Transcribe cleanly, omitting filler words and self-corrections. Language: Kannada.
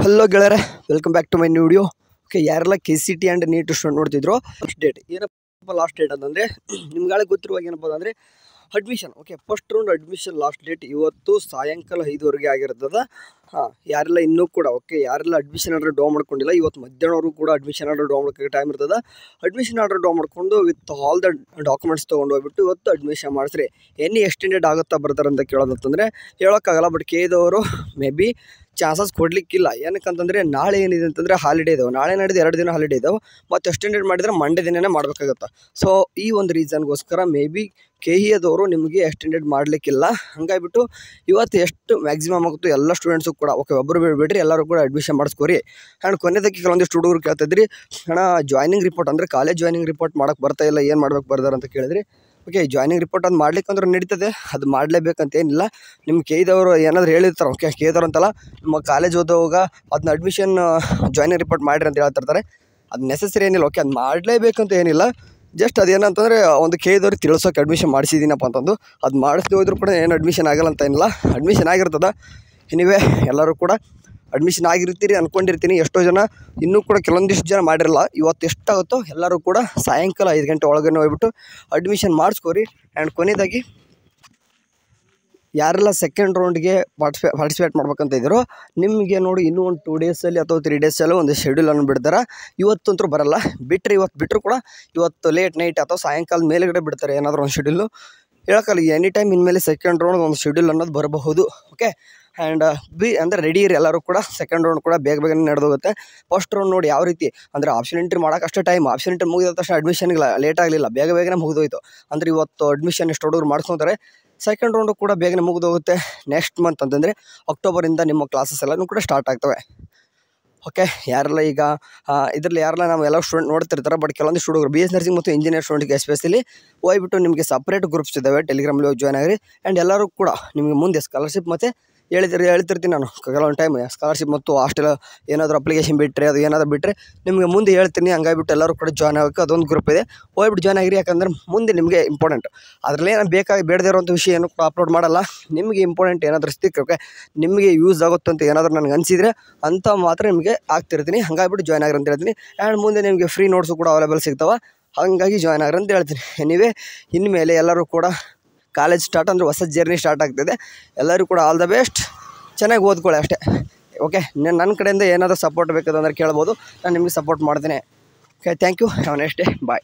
ಹಲೋ ಗೆಳೆಯರೆ, welcome back to my new video. Okay, ಯಾರೆಲ್ಲ KCT ಆ್ಯಂಡ್ ನೀಟ್ ಸ್ಟೂಡೆಂಟ್ ನೋಡ್ತಿದ್ರು, ಲಾಸ್ಟ್ ಡೇಟ್ ಏನಪ್ಪ? ಲಾಸ್ಟ್ ಡೇಟ್ ಅಂತಂದರೆ ನಿಮ್ಗಳಿಗೆ ಗೊತ್ತಿರುವಾಗ ಏನಪ್ಪ ಅಂದರೆ admission. Okay, first round admission last date ಇವತ್ತು ಸಾಯಂಕಾಲ 5 ಆಗಿರ್ತದೆ. ಯಾರೆಲ್ಲ ಇನ್ನೂ ಕೂಡ ಯಾರೆಲ್ಲ ಅಡ್ಮಿಷನ್ ಆರ್ಡರ್ ಡ್ರಾ ಮಾಡ್ಕೊಂಡಿಲ್ಲ, ಇವತ್ತು ಮಧ್ಯಾಹ್ನವರೆಗೂ ಕೂಡ ಅಡ್ಮಿಷನ್ ಆರ್ಡರ್ ಡ್ರಾ ಮಾಡೋಕ್ಕೆ ಟೈಮ್ ಇರ್ತದೆ. ಅಡ್ಮಿಷನ್ ಆರ್ಡರ್ ಡ್ರಾ ಮಾಡ್ಕೊಂಡು ವಿತ್ ಆಲ್ ದ ಡಾಕ್ಯುಮೆಂಟ್ಸ್ ತೊಗೊಂಡು ಹೋಗ್ಬಿಟ್ಟು ಇವತ್ತು ಅಡ್ಮಿಷನ್ ಮಾಡಿಸ್ರಿ. ಎಕ್ಸ್ಟೆಂಡೆಡ್ ಆಗುತ್ತಾ ಬರ್ತಾರೆ ಅಂತ ಕೇಳೋದಂತಂದರೆ ಹೇಳೋಕ್ಕಾಗಲ್ಲ. ಬಟ್ ಕೇಳಿದವರು ಮೇ ಬಿ ಚಾನ್ಸಸ್ ಕೊಡಲಿಕ್ಕಿಲ್ಲ. ಏನಕ್ಕಂತಂದರೆ ನಾಳೆ ಏನಿದೆ ಅಂತಂದರೆ ಹಾಲಿಡೇ ಇದಾವೆ, ನಾಳೆ ನಾಡಿದ್ದು 2 ದಿನ ಹಾಲಿಡೇ ಇದಾವೆ. ಮತ್ತು ಎಕ್ಸ್ಟೆಂಡೆಡ್ ಮಾಡಿದರೆ ಮಂಡೇ ದಿನನೇ ಮಾಡಬೇಕಾಗುತ್ತೆ. ಸೊ ಈ ಒಂದು ರೀಸನ್ಗೋಸ್ಕರ ಮೇ ಬಿ KEAದವರು ನಿಮಗೆ ಎಕ್ಸ್ಟೆಂಡೆಡ್ ಮಾಡಲಿಕ್ಕಿಲ್ಲ. ಹಂಗಾಗಿಬಿಟ್ಟು ಇವತ್ತು ಎಷ್ಟು ಮ್ಯಾಕ್ಸಿಮಮ್ ಆಗುತ್ತೋ ಎಲ್ಲ ಸ್ಟೂಡೆಂಟ್ಸು ಕೂಡ ಒಬ್ಬರು ಬಿಡಬೇಡ್ರಿ, ಎಲ್ಲರೂ ಕೂಡ ಅಡ್ಮಿಷನ್ ಮಾಡಿಸ್ಕೋರಿ. ಆ್ಯಂಡ್ ಕೊನೆಯದಕ್ಕೆ ಕೆಲವೊಂದಿಷ್ಟು ಹುಡುಗರು ಕೇಳ್ತಿದ್ರಿ, ಜಾಯ್ನಿಂಗ್ ರಿಪೋರ್ಟ್ ಅಂದರೆ ಕಾಲೇಜ್ ಜಾಯ್ನಿಂಗ್ ರಿಪೋರ್ಟ್ ಮಾಡೋಕ್ಕೆ ಬರ್ತಾ ಇಲ್ಲ, ಏನು ಮಾಡ್ಬೇಕು ಬರ್ದಾರ ಅಂತ ಕೇಳಿದ್ರಿ. ಓಕೆ, ಜಾಯ್ನಿಂಗ್ ರಿಪೋರ್ಟ್ ಅದು ಮಾಡ್ಲಿಕ್ಕಂದ್ರೆ ನಡೀತದೆ, ಅದು ಮಾಡಲೇಬೇಕಂತೇನಿಲ್ಲ. ನಿಮ್ಮ KEAದವರು ಏನಾದರೂ ಹೇಳಿರ್ತಾರೆ. ಓಕೆ, KEAದವ್ರು ಅಂತಲ್ಲ, ನಿಮ್ಮ ಕಾಲೇಜ್ ಓದೋವಾಗ ಅದನ್ನ ಅಡ್ಮಿಷನ್ ಜಾಯ್ನಿಂಗ್ ರಿಪೋರ್ಟ್ ಮಾಡಿರಿ ಅಂತ ಹೇಳ್ತಿರ್ತಾರೆ. ಅದು ನೆಸೆಸರಿ ಏನಿಲ್ಲ. ಓಕೆ, ಅದು ಮಾಡಲೇಬೇಕಂತ ಏನಿಲ್ಲ. ಜಸ್ಟ್ ಅದೇನಂತಂದರೆ ಒಂದು KEAದವ್ರಿಗೆ ತಿಳಿಸೋಕೆ ಅಡ್ಮಿಷನ್ ಮಾಡಿಸಿದ್ದೀನಪ್ಪ ಅಂತಂದು ಅದು ಮಾಡಿಸ್ದೆ ಹೋದ್ರೂ ಕೂಡ ಏನು ಅಡ್ಮಿಷನ್ ಆಗಲ್ಲ ಅಂತ ಏನಿಲ್ಲ, ಅಡ್ಮಿಷನ್ ಆಗಿರ್ತದೆ. ಎನಿವೇ ಎಲ್ಲರೂ ಕೂಡ ಅಡ್ಮಿಷನ್ ಆಗಿರ್ತೀರಿ ಅಂದ್ಕೊಂಡಿರ್ತೀನಿ. ಎಷ್ಟೋ ಜನ ಇನ್ನೂ ಕೂಡ ಕೆಲವೊಂದಿಷ್ಟು ಜನ ಮಾಡಿರಲ್ಲ. ಇವತ್ತು ಎಷ್ಟಾಗುತ್ತೋ ಎಲ್ಲರೂ ಕೂಡ ಸಾಯಂಕಾಲ 5 ಗಂಟೆ ಒಳಗಡೆ ಹೋಗ್ಬಿಟ್ಟು ಅಡ್ಮಿಷನ್ ಮಾಡಿಸ್ಕೋರಿ. ಆ್ಯಂಡ್ ಕೊನೆಯದಾಗಿ ಯಾರೆಲ್ಲ ಸೆಕೆಂಡ್ ರೌಂಡ್ಗೆ ಪಾರ್ಟಿಸಿಪೇಟ್ ಮಾಡ್ಬೇಕಂತ ಇದ್ದೀರೋ, ನಿಮಗೆ ನೋಡಿ ಇನ್ನೂ ಒಂದು 2 ಡೇಸಲ್ಲಿ ಅಥವಾ 3 ಡೇಸಲ್ಲಿ ಒಂದು ಶೆಡ್ಯೂಲನ್ನು ಬಿಡ್ತಾರೆ. ಇವತ್ತಂತೂ ಬರಲ್ಲ, ಇವತ್ತು ಬಿಟ್ಟರು ಕೂಡ ಇವತ್ತು ಲೇಟ್ ನೈಟ್ ಅಥವಾ ಸಾಯಂಕಾಲದ ಮೇಲುಗಡೆ ಬಿಡ್ತಾರೆ ಏನಾದರೂ ಒಂದು ಶೆಡ್ಯೂಲು. ಹೇಳೋಕ್ಕಲ್ಲ, ಎನಿ ಟೈಮ್ ಇನ್ಮೇಲೆ ಸೆಕೆಂಡ್ ರೌಂಡ್ ಒಂದು ಶೆಡ್ಯೂಲ್ ಅನ್ನೋದು ಬರಬಹುದು. ಓಕೆ, ಆ್ಯಂಡ್ ಅಂದರೆ ರೆಡಿ ಇರಿ ಎಲ್ಲರೂ ಕೂಡ. ಸೆಕೆಂಡ್ ರೌಂಡ್ ಕೂಡ ಬೇಗನೆ ನಡೆದೋಗುತ್ತೆ. ಫಸ್ಟ್ ರೌಂಡ್ ನೋಡಿ ಯಾವ ರೀತಿ ಅಂದರೆ ಆಪ್ಷನ್ ಎಂಟ್ರಿ ಮಾಡೋಕೆ ಅಷ್ಟೇ ಟೈಮ್, ಆಪ್ಷನ್ ಎಂಟ್ರಿ ಮುಗಿದ ತಕ್ಷಣ ಅಡ್ಮಿಷನ್ಗೆ ಲೇಟ್ ಆಗಲಿಲ್ಲ, ಬೇಗನೆ ಮುಗಿದೋಯ್ತು. ಅಂದರೆ ಇವತ್ತು ಅಡ್ಮಿಷನ್ ಎಷ್ಟು ಹುಡುಗರು ಮಾಡ್ಕೊತಾರೆ. ಸೆಕೆಂಡ್ ರೌಂಡು ಕೂಡ ಬೇಗನೆ ಮುಗಿದೋಗುತ್ತೆ. ನೆಕ್ಸ್ಟ್ ಮಂತ್ ಅಂತಂದರೆ ಅಕ್ಟೋಬರಿಂದ ನಿಮ್ಮ ಕ್ಲಾಸಸ್ ಎಲ್ಲನೂ ಕೂಡ ಸ್ಟಾರ್ಟ್ ಆಗ್ತವೆ. ಓಕೆ, ಯಾರೆಲ್ಲ ಈಗ ಇದರಲ್ಲಿ ಯಾರೆಲ್ಲ ನಾವು ಎಲ್ಲ ಸ್ಟೂಡೆಂಟ್ ನೋಡ್ತಿರ್ತಾರೆ. ಬಟ್ ಕೆಲವೊಂದಿಷ್ಟು ಹುಡುಗರು BS ನರ್ಸಿಂಗ್ ಮತ್ತು ಇಂಜಿನಿಯರ್ ಸ್ಟೂಡೆಂಟ್ಗೆ ಎಸ್ಪೆಷಲಿ ಹೋಗ್ಬಿಟ್ಟು ನಿಮಗೆ ಸಪ್ರೇಟ್ ಗ್ರೂಪ್ಸ್ ಇದ್ದಾವೆ, ಟೆಲಿಗ್ರಾಮಲ್ಲಿ ಹೋಗಿ ಜಾಯ್ನ್ ಆಗಿರಿ. ಆ್ಯಂಡ್ ಎಲ್ಲರೂ ಕೂಡ ನಿಮಗೆ ಮುಂದೆ ಸ್ಕಾಲರ್ಶಿಪ್ ಮತ್ತು ಹೇಳ್ತಿರ್ತೀನಿ ನಾನು ಕೆಲವೊಂದು ಟೈಮ್ ಸ್ಕಾಲರ್ಶಿಪ್ ಮತ್ತು ಹಾಸ್ಟೆಲ್ ಏನಾದರೂ ಅಪ್ಲಿಕೇಶನ್ ಬಿಟ್ಟರೆ ಅದು ಏನಾದರೂ ಬಿಟ್ಟರೆ ನಿಮಗೆ ಮುಂದೆ ಹೇಳ್ತೀನಿ. ಹಂಗಾಗಿಬಿಟ್ಟು ಎಲ್ಲರೂ ಕೂಡ ಜಾಯ್ನ್ ಆಗೋಕ್ಕೆ ಅದೊಂದು ಗ್ರೂಪ್ ಇದೆ, ಹೋಗ್ಬಿಟ್ಟು ಜಾಯ್ನ್ ಆಗಿರಿ. ಯಾಕಂದರೆ ಮುಂದೆ ನಿಮಗೆ ಇಂಪಾರ್ಟೆಂಟ್ ಅದರಲ್ಲಿ ಏನು ಬೇಡದೇ ಇರೋಂಥ ವಿಷಯ ಏನು ಕೂಡ ಅಪ್ಲೋಡ್ ಮಾಡಲ್ಲ. ನಿಮಗೆ ಇಂಪಾರ್ಟೆಂಟ್ ಏನಾದರೂ ಸಿಕ್ಕರೆ ನಿಮಗೆ ಯೂಸ್ ಆಗುತ್ತೆ ಅಂತ ಏನಾದರೂ ನನಗೆ ಅನಿಸಿದರೆ ಅಂತ ಮಾತ್ರ ನಿಮಗೆ ಆಗ್ತಿರ್ತೀನಿ. ಹಂಗಾಗಿಬಿಟ್ಟು ಜಾಯ್ನ್ ಆಗಿರಿ ಅಂತ ಹೇಳ್ತೀನಿ. ಆ್ಯಂಡ್ ಮುಂದೆ ನಿಮಗೆ ಫ್ರೀ ನೋಟ್ಸು ಕೂಡ ಅವೈಲೇಬಲ್ ಸಿಗ್ತಾವೆ, ಹಾಗಾಗಿ ಜಾಯ್ನ್ ಆಗಿರಿ ಅಂತ ಹೇಳ್ತೀನಿ. ಎನಿವೇ ಇನ್ಮೇಲೆ ಎಲ್ಲರೂ ಕೂಡ ಕಾಲೇಜ್ ಸ್ಟಾರ್ಟ್ ಅಂದರೆ ಹೊಸ ಜರ್ನಿ ಸ್ಟಾರ್ಟ್ ಆಗ್ತಿದೆ. ಎಲ್ಲರೂ ಕೂಡ ಆಲ್ ದ ಬೆಸ್ಟ್, ಚೆನ್ನಾಗಿ ಓದ್ಕೊಳ್ಳಿ ಅಷ್ಟೇ. ಓಕೆ, ನನ್ನ ಕಡೆಯಿಂದ ಏನಾದರೂ ಸಪೋರ್ಟ್ ಬೇಕಾದಂದ್ರೆ ಕೇಳ್ಬೋದು, ನಾನು ನಿಮಗೆ ಸಪೋರ್ಟ್ ಮಾಡ್ತೀನಿ. Okay, thank you, have a nice day, bye.